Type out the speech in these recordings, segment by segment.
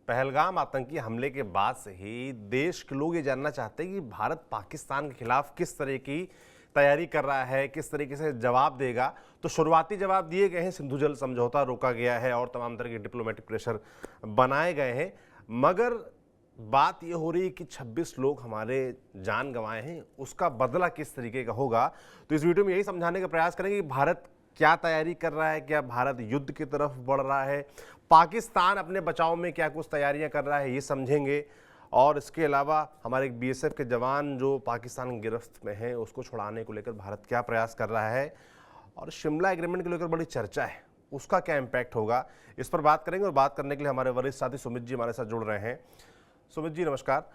पहलगाम आतंकी हमले के बाद से ही देश के लोग ये जानना चाहते हैं कि भारत पाकिस्तान के खिलाफ किस तरह की तैयारी कर रहा है, किस तरीके से जवाब देगा। तो शुरुआती जवाब दिए गए हैं, सिंधु जल समझौता रोका गया है और तमाम तरह के डिप्लोमेटिक प्रेशर बनाए गए हैं। मगर बात यह हो रही है कि 26 लोग हमारे जान गंवाए हैं, उसका बदला किस तरीके का होगा। तो इस वीडियो में यही समझाने का प्रयास करेंगे कि भारत क्या तैयारी कर रहा है, क्या भारत युद्ध की तरफ बढ़ रहा है, पाकिस्तान अपने बचाव में क्या कुछ तैयारियां कर रहा है, ये समझेंगे। और इसके अलावा हमारे एक बीएसएफ के जवान जो पाकिस्तान की गिरफ्त में हैं, उसको छुड़ाने को लेकर भारत क्या प्रयास कर रहा है, और शिमला एग्रीमेंट को लेकर बड़ी चर्चा है, उसका क्या इम्पैक्ट होगा, इस पर बात करेंगे। और बात करने के लिए हमारे वरिष्ठ साथी सुमित जी हमारे साथ जुड़ रहे हैं। सुमित जी नमस्कार।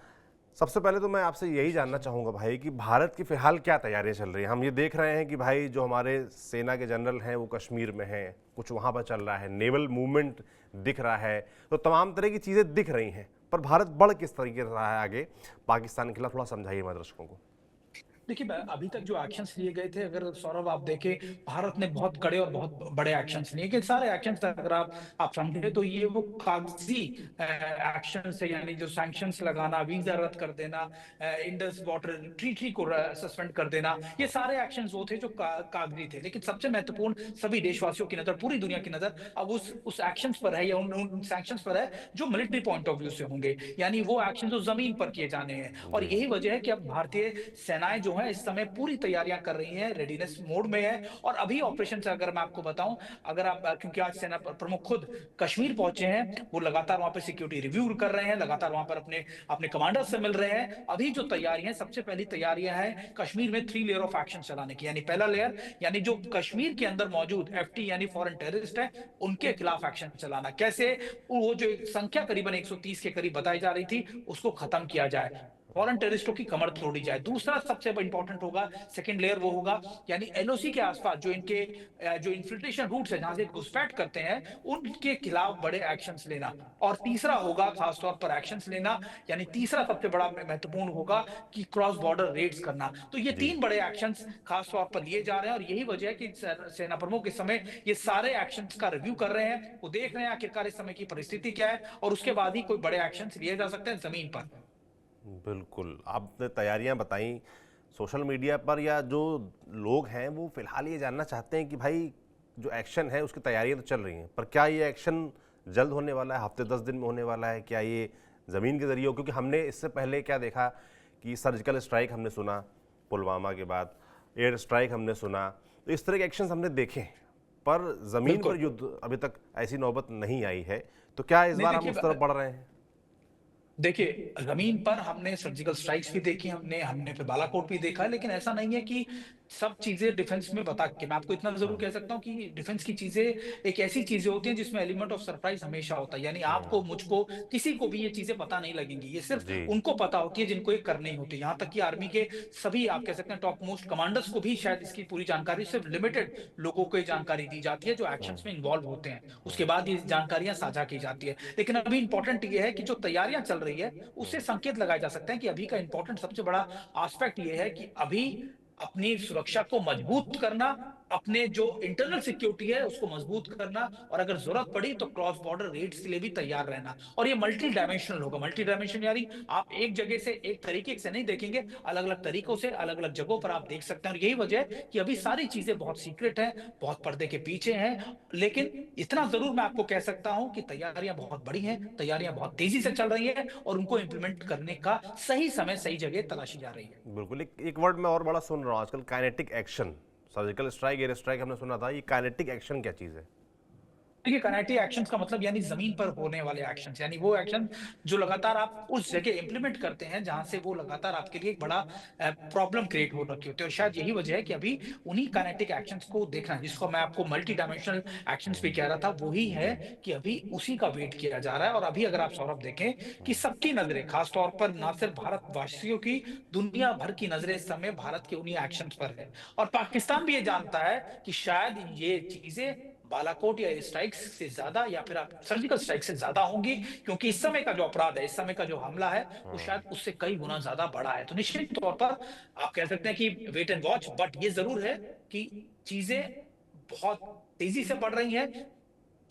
सबसे पहले तो मैं आपसे यही जानना चाहूँगा भाई कि भारत की फिलहाल क्या तैयारियां चल रही हैं। हम ये देख रहे हैं कि भाई जो हमारे सेना के जनरल हैं वो कश्मीर में हैं, कुछ वहाँ पर चल रहा है, नेवल मूवमेंट दिख रहा है, तो तमाम तरह की चीज़ें दिख रही हैं। पर भारत बढ़ किस तरीके से रहा है आगे पाकिस्तान के खिलाफ, थोड़ा समझाइए हमारे दर्शकों को। देखिए, अभी तक जो एक्शंस लिए गए थे, अगर सौरभ आप देखें, भारत ने बहुत कड़े और बहुत बड़े एक्शंस लिए। कि सारे एक्शंस अगर आप समझे तो ये वो कागजी एक्शंस है, यानी जो सैंक्शंस लगाना, वीजा रद्द कर देना, इंडस वाटर ट्रीटी को सस्पेंड कर देना, ये सारे एक्शंस वो थे जो कागजी थे। लेकिन सबसे महत्वपूर्ण सभी देशवासियों की नजर, पूरी दुनिया की नजर अब उस एक्शंस पर है, या उन सैंक्शंस पर है जो मिलिट्री पॉइंट ऑफ व्यू से होंगे, यानी वो एक्शन जो जमीन पर किए जाने हैं। और जी। यही वजह है कि अब भारतीय सेनाएं जो है इस समय पूरी तैयारियां कर रही हैं, रेडीनेस मोड में है। और अभी ऑपरेशन से अगर मैं आपको बताऊं, अगर आप क्योंकि आज सेना प्रमुख खुद कश्मीर पहुंचे हैं, वो लगातार वहां पे सिक्योरिटी रिव्यू कर रहे हैं, लगातार वहां पर अपने अपने कमांडर्स से मिल रहे हैं। अभी जो तैयारी है, सबसे पहली तैयारियां है कश्मीर में 3 लेयर ऑफ एक्शन चलाने की। यानी पहला लेयर, यानी जो कश्मीर के अंदर मौजूद एफटी यानी फॉरेन टेररिस्ट है, उनके खिलाफ एक्शन चलाना। कैसे? वो जो संख्या करीबन 130 के करीब बताई जा रही थी, उसको खत्म किया जाए, फॉरेन टेररिस्टों की कमर तोड़ी जाए। दूसरा सबसे इंपॉर्टेंट होगा, सेकंड लेयर, वो होगा यानी एलओसी के आसपास जो इनके जो इन्फिल्ट्रेशन रूट्स है, जहां से घुसपैठ करते हैं, उनके खिलाफ बड़े एक्शंस लेना। और तीसरा होगा खासतौर पर एक्शंस लेना, यानी तीसरा सबसे बड़ा महत्वपूर्ण होगा कि क्रॉस बॉर्डर रेड्स करना। तो ये जी। 3 बड़े एक्शंस खासतौर पर लिए जा रहे हैं, और यही वजह है कि सेना प्रमुख इस समय ये सारे एक्शंस का रिव्यू कर रहे हैं। वो देख रहे हैं आखिरकार इस समय की परिस्थिति क्या है, और उसके बाद ही कोई बड़े एक्शंस लिए जा सकते हैं जमीन पर। बिल्कुल, आपने तैयारियां बताई। सोशल मीडिया पर या जो लोग हैं वो फिलहाल ये जानना चाहते हैं कि भाई जो एक्शन है उसकी तैयारियां तो चल रही हैं, पर क्या ये एक्शन जल्द होने वाला है, हफ्ते 10 दिन में होने वाला है, क्या ये ज़मीन के ज़रिए हो? क्योंकि हमने इससे पहले क्या देखा कि सर्जिकल स्ट्राइक हमने सुना पुलवामा के बाद, एयर स्ट्राइक हमने सुना, तो इस तरह के एक्शन हमने देखे, पर ज़मीन बिल्कुल। पर युद्ध अभी तक ऐसी नौबत नहीं आई है। तो क्या इस नहीं, बार हम देखिए, उस तरफ बढ़ रहे हैं? देखिए, ज़मीन पर हमने सर्जिकल स्ट्राइक्स भी देखी, हमने हमने फिर बालाकोट भी देखा है, लेकिन ऐसा नहीं है कि सब चीज़ें डिफेंस में बता के। मैं आपको इतना ज़रूर हाँ। कह सकता हूँ कि डिफेंस की चीज़ें एक ऐसी चीज़ें होती हैं जिसमें एलिमेंट ऑफ सरप्राइज़ हमेशा होता है। यानी आपको, मुझको, किसी को भी ये चीज़ें पता नहीं लगेंगी। ये सिर्फ़ जी। उनको पता होती है जिनको ये करनी होती है। यहाँ तक कि आर्मी के सभी, आप कह सकते हैं, टॉप मोस्ट कमांडर्स को भी शायद इसकी पूरी जानकारी, सिर्फ़ लिमिटेड लोगों को ये जानकारी दी जाती है जो एक्शंस में इन्वॉल्व होते हैं। उसके बाद ये जानकारियाँ साझा की जाती है। लेकिन अभी इम्पोर्टेंट ये है कि जो तैयारियाँ चल रही है, उससे संकेत लगाए जा सकते हैं कि अभी का इंपॉर्टेंट सबसे बड़ा एस्पेक्ट ये है कि अभी अपनी सुरक्षा को मजबूत करना, अपने जो इंटरनल सिक्योरिटी है उसको मजबूत करना, और अगर जरूरत पड़ी तो क्रॉस बॉर्डर रेड्स के लिए भी तैयार रहना। और ये मल्टी डायमेंशनल होगा। मल्टी डायमेंशन यानी आप एक जगह से, एक तरीके से नहीं देखेंगे, अलग अलग तरीकों से अलग अलग जगहों पर आप देख सकते हैं। और यही वजह है कि अभी सारी चीजें बहुत सीक्रेट है, बहुत पर्दे के पीछे हैं। लेकिन इतना जरूर मैं आपको कह सकता हूं कि तैयारियां बहुत बड़ी हैं, तैयारियां बहुत तेजी से चल रही है, और उनको इंप्लीमेंट करने का सही समय, सही जगह तलाशी जा रही है। बिल्कुल। एक वर्ड मैं और बड़ा सुन रहा हूँ आजकल, kinetic action. Surgical strike, air strike हमने सुना था, ये काइनेटिक एक्शन क्या चीज़ है? देखिए, काइनेटिक एक्शंस का मतलब यानी जमीन पर होने वाले एक्शंस, यानी वो एक्शन जो लगातार आप उस जगह इंप्लीमेंट करते हैं जहां से वो लगातार आपके लिए एक बड़ा प्रॉब्लम क्रिएट हो रखी होती है। और शायद यही वजह है कि अभी उन्हीं काइनेटिक एक्शंस को देखना है, जिसको मैं आपको मल्टी डायमेंशनल एक्शंस भी कह रहा था, वही है जी। कि अभी उसी का वेट किया जा रहा है। और अभी अगर आप सौरभ देखें कि सबकी नजरें, खासतौर पर ना सिर्फ भारतवासियों की, दुनिया भर की नजरें इस समय भारत के उन्हीं एक्शंस पर है। और पाकिस्तान भी ये जानता है कि शायद ये चीजें बालाकोट या एयर स्ट्राइक्स से ज्यादा, या फिर आप सर्जिकल स्ट्राइक से ज्यादा होंगी, क्योंकि इस समय का जो अपराध है, इस समय का जो हमला है, वो शायद उससे कई गुना ज्यादा बड़ा है। तो निश्चित तौर पर आप कह सकते हैं कि वेट एंड वॉच। बट ये जरूर है कि चीजें बहुत तेजी से बढ़ रही हैं,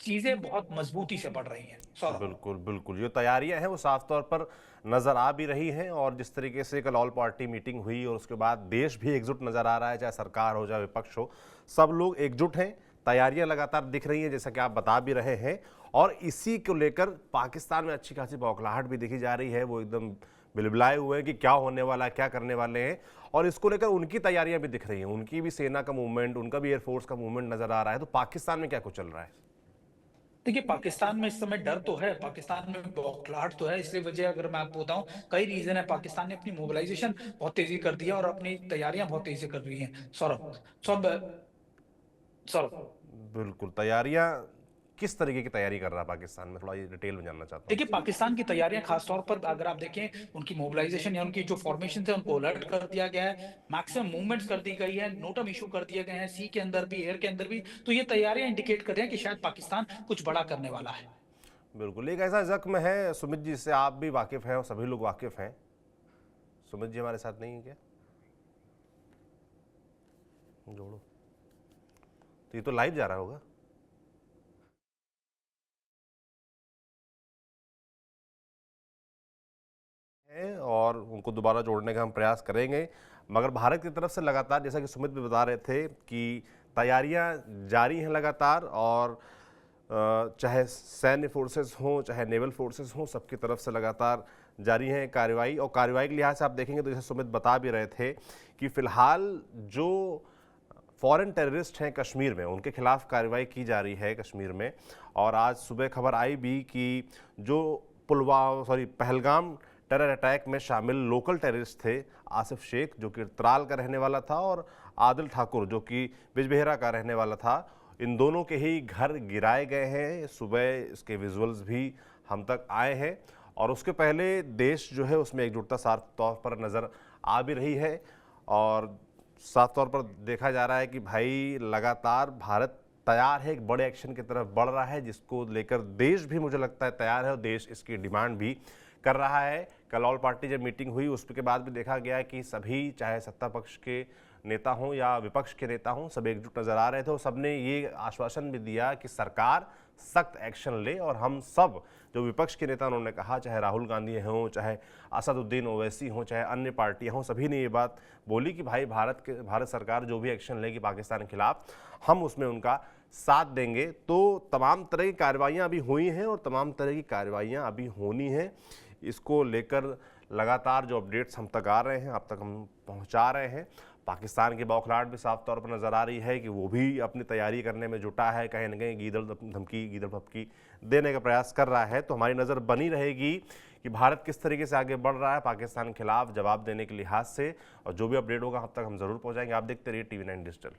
चीजें बहुत मजबूती से बढ़ रही हैं सौरभ। बिल्कुल, बिल्कुल। जो तैयारियां हैं वो साफ तौर पर नज़र आ भी रही हैं और जिस तरीके से कल ऑल पार्टी मीटिंग हुई और उसके बाद देश भी एकजुट नज़र आ रहा है, चाहे सरकार हो, चाहे विपक्ष हो, सब लोग एकजुट हैं। तैयारियां लगातार दिख रही हैं, जैसा कि आप बता भी रहे हैं और इसी को लेकर पाकिस्तान में अच्छी खासी बौखलाहट भी देखी जा रही है। वो एकदम बिलबिलाए हुए हैं कि क्या होने वाला है, क्या करने वाले हैं और इसको लेकर उनकी तैयारियां भी दिख रही हैं। उनकी भी सेना का मूवमेंट, उनका भी एयरफोर्स का मूवमेंट नज़र आ रहा है। तो पाकिस्तान में क्या कुछ चल रहा है? देखिए, पाकिस्तान में इस समय डर तो है, पाकिस्तान में बौखलाहट तो है, इसलिए वजह अगर मैं आपको बताऊँ, कई रीज़न है। पाकिस्तान ने अपनी मोबिलाइज़ेशन बहुत तेज़ी कर दी है और अपनी तैयारियाँ बहुत तेज़ी से कर रही हैं, सौरभ। सौरभ, बिल्कुल, तैयारियां किस तरीके की तैयारी कर रहा है पाकिस्तान में? थोड़ा ये डिटेल में जानना चाहता हूँ। देखिए, पाकिस्तान की तैयारियाँ ख़ास तौर पर अगर आप देखें, उनकी मोबिलाइज़ेशन या उनकी जो फ़ॉर्मेशंस है, उनको अलर्ट कर दिया गया है, मैक्सिमम मूवमेंट्स कर दी गई है, नोटम इश्यू कर दिए गए हैं, सी के अंदर भी, एयर के अंदर भी। तो ये तैयारियाँ इंडिकेट कर रही हैं कि शायद पाकिस्तान कुछ बड़ा करने वाला है। बिल्कुल, एक ऐसा ज़ख्म है सुमित जी, इससे आप भी वाकिफ़ हैं और सभी लोग वाकिफ़ हैं। सुमित जी हमारे साथ नहीं है क्या? जोड़ो। तो ये तो लाइव जा रहा होगा। हैं और उनको दोबारा जोड़ने का हम प्रयास करेंगे, मगर भारत की तरफ से लगातार, जैसा कि सुमित भी बता रहे थे, कि तैयारियां जारी हैं लगातार और चाहे सैन्य फोर्सेस हों, चाहे नेवल फोर्सेस हों, सबकी तरफ से लगातार जारी है कार्रवाई। और कार्रवाई के लिहाज से आप देखेंगे तो जैसे सुमित बता भी रहे थे कि फिलहाल जो फॉरेन टेररिस्ट हैं कश्मीर में, उनके खिलाफ कार्रवाई की जा रही है कश्मीर में। और आज सुबह खबर आई भी कि जो पहलगाम टेरर अटैक में शामिल लोकल टेररिस्ट थे, आसिफ शेख जो कि त्राल का रहने वाला था और आदिल ठाकुर जो कि बिजबेहरा का रहने वाला था, इन दोनों के ही घर गिराए गए हैं। सुबह इसके विजुअल्स भी हम तक आए हैं और उसके पहले देश जो है उसमें एकजुटता साफ तौर पर नज़र आ भी रही है और साफ तौर पर देखा जा रहा है कि भाई लगातार भारत तैयार है, एक बड़े एक्शन की तरफ बढ़ रहा है, जिसको लेकर देश भी मुझे लगता है तैयार है और देश इसकी डिमांड भी कर रहा है। कल ऑल पार्टी जब मीटिंग हुई उसके बाद भी देखा गया कि सभी, चाहे सत्ता पक्ष के नेता हों या विपक्ष के नेता हों, सब एकजुट नजर आ रहे थे और सबने ये आश्वासन भी दिया कि सरकार सख्त एक्शन ले। और हम सब, जो विपक्ष के नेता, उन्होंने कहा, चाहे राहुल गांधी हों, चाहे असदुद्दीन ओवैसी हों, चाहे अन्य पार्टियां हों, सभी ने ये बात बोली कि भाई भारत सरकार जो भी एक्शन लेगी पाकिस्तान के खिलाफ, हम उसमें उनका साथ देंगे। तो तमाम तरह की कार्रवाइयाँ अभी हुई हैं और तमाम तरह की कार्रवाइयाँ अभी होनी हैं। इसको लेकर लगातार जो अपडेट्स हम तक आ रहे हैं, आप तक हम पहुंचा रहे हैं। पाकिस्तान की बौखलाहट भी साफ तौर पर नज़र आ रही है कि वो भी अपनी तैयारी करने में जुटा है, कहीं ना कहीं गीदड़ धमकी, गीदड़ भपकी देने का प्रयास कर रहा है। तो हमारी नज़र बनी रहेगी कि भारत किस तरीके से आगे बढ़ रहा है पाकिस्तान के खिलाफ जवाब देने के लिहाज से, और जो भी अपडेट होगा अब तक हम जरूर पहुंचाएंगे। आप देखते रहिए TV9 डिजिटल।